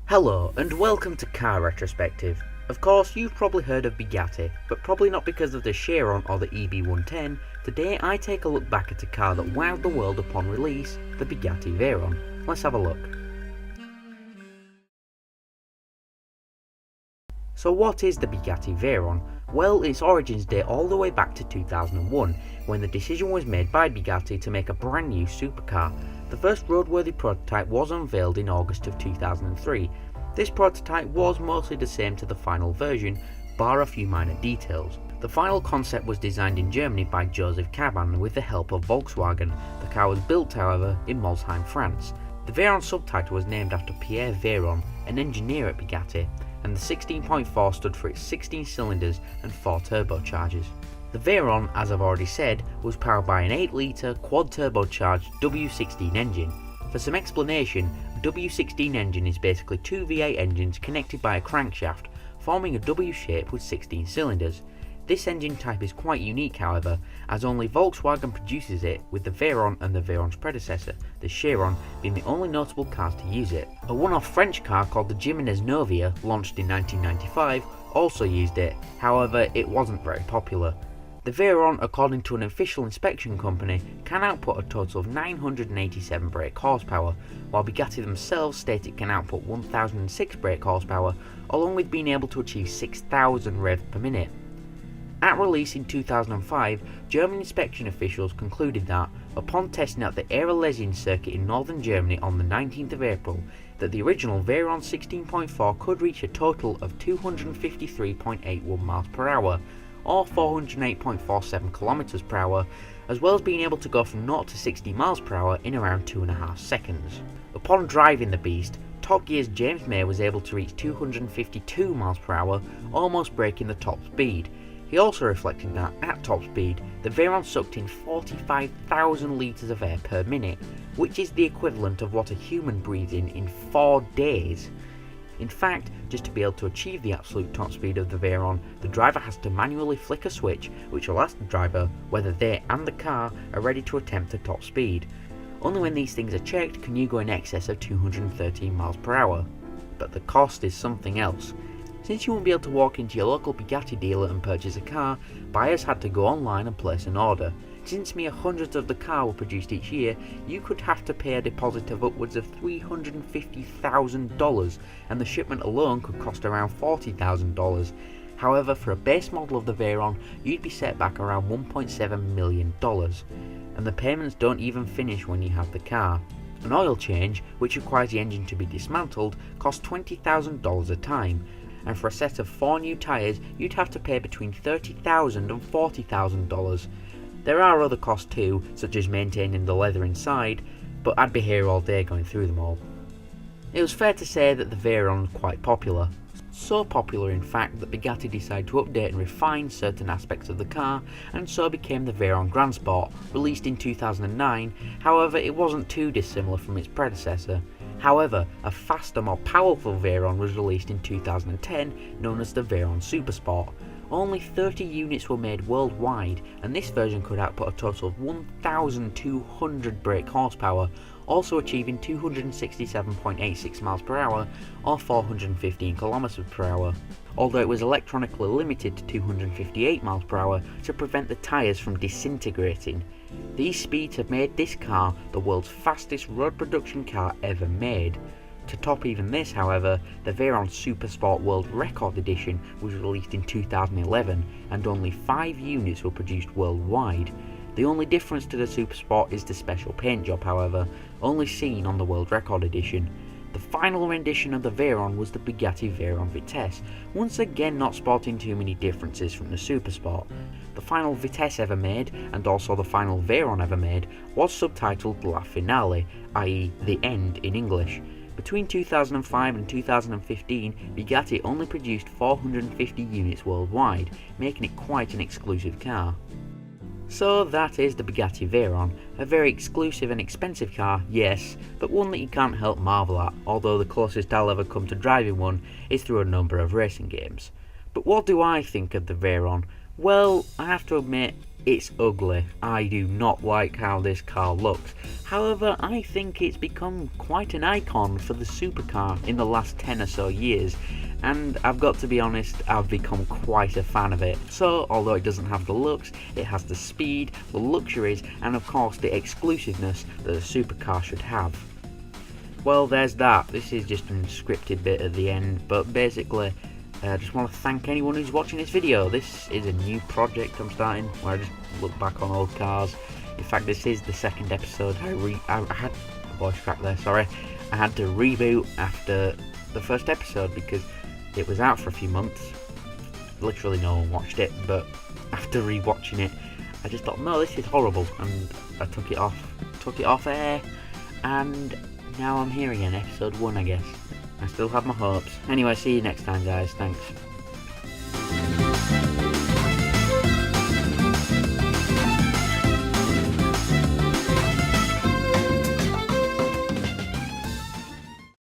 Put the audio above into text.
Hello and welcome to Car Retrospective. Of course, you've probably heard of Bugatti, but probably not because of the Chiron or the EB110. Today I take a look back at a car that wowed the world upon release, the Bugatti Veyron. Let's have a look. So what is the Bugatti Veyron? Well, its origins date all the way back to 2001, when the decision was made by Bugatti to make a brand new supercar. The first roadworthy prototype was unveiled in August of 2003. This prototype was mostly the same to the final version, bar a few minor details. The final concept was designed in Germany by Joseph Caban with the help of Volkswagen. The car was built, however, in Molsheim, France. The Veyron subtitle was named after Pierre Veyron, an engineer at Bugatti, and the 16.4 stood for its 16 cylinders and 4 turbochargers. The Veyron, as I've already said, was powered by an 8-litre quad-turbocharged W16 engine. For some explanation, a W16 engine is basically two V8 engines connected by a crankshaft, forming a W shape with 16 cylinders. This engine type is quite unique, however, as only Volkswagen produces it, with the Veyron and the Veyron's predecessor, the Chiron, being the only notable cars to use it. A one-off French car called the Jimenez Novia, launched in 1995, also used it, however it wasn't very popular. The Veyron, according to an official inspection company, can output a total of 987 brake horsepower, while Bugatti themselves state it can output 1006 brake horsepower, along with being able to achieve 6000 revs per minute. At release in 2005, German inspection officials concluded that, upon testing at the Aerolesien circuit in northern Germany on the 19th of April, that the original Veyron 16.4 could reach a total of 253.81 miles per hour, or 408.47 kilometers per hour, as well as being able to go from 0 to 60 miles per hour in around 2.5 seconds. Upon driving the beast, Top Gear's James May was able to reach 252 miles per hour, almost breaking the top speed. He also reflected that, at top speed, the Veyron sucked in 45,000 litres of air per minute, which is the equivalent of what a human breathes in 4 days. In fact, just to be able to achieve the absolute top speed of the Veyron, the driver has to manually flick a switch, which will ask the driver whether they and the car are ready to attempt a top speed. Only when these things are checked can you go in excess of 213 miles per hour. But the cost is something else. Since you won't be able to walk into your local Bugatti dealer and purchase a car, buyers had to go online and place an order. Since mere hundreds of the car were produced each year, you could have to pay a deposit of upwards of $350,000, and the shipment alone could cost around $40,000. However, for a base model of the Veyron, you'd be set back around $1.7 million, and the payments don't even finish when you have the car. An oil change, which requires the engine to be dismantled, costs $20,000 a time, and for a set of 4 new tyres, you'd have to pay between $30,000 and $40,000. There are other costs too, such as maintaining the leather inside, but I'd be here all day going through them all. It was fair to say that the Veyron was quite popular. So popular in fact that Bugatti decided to update and refine certain aspects of the car, and so became the Veyron Grand Sport, released in 2009, however it wasn't too dissimilar from its predecessor. However, a faster, more powerful Veyron was released in 2010, known as the Veyron Supersport. Only 30 units were made worldwide, and this version could output a total of 1,200 brake horsepower, also achieving 267.86 miles per hour or 415 kilometers per hour, although it was electronically limited to 258 miles per hour to prevent the tyres from disintegrating. These speeds have made this car the world's fastest road production car ever made. To top even this, however, the Veyron Supersport World Record Edition was released in 2011, and only 5 units were produced worldwide. The only difference to the Supersport is the special paint job, however, only seen on the World Record Edition. The final rendition of the Veyron was the Bugatti Veyron Vitesse, once again not spotting too many differences from the Supersport. The final Vitesse ever made, and also the final Veyron ever made, was subtitled La Finale, i.e. The End in English. Between 2005 and 2015, Bugatti only produced 450 units worldwide, making it quite an exclusive car. So that is the Bugatti Veyron, a very exclusive and expensive car, yes, but one that you can't help marvel at, although the closest I'll ever come to driving one is through a number of racing games. But what do I think of the Veyron? Well, I have to admit, It's ugly. I do not like how this car looks. However, I think it's become quite an icon for the supercar in the last 10 or so years, and I've got to be honest, I've become quite a fan of it. So, although it doesn't have the looks, it has the speed, the luxuries, and of course the exclusiveness that a supercar should have. Well, there's that. This is just an unscripted bit at the end, but basically, I just want to thank anyone who's watching this video. This is a new project I'm starting, where I just look back on old cars. In fact, this is the second episode. I had a voice crack there, sorry. I had to reboot after the first episode because it was out for a few months. Literally no one watched it, but after rewatching it, I just thought, no, this is horrible, and I took it off air, and now I'm here again, episode 1, I guess. I still have my hopes. Anyway, see you next time, guys. Thanks.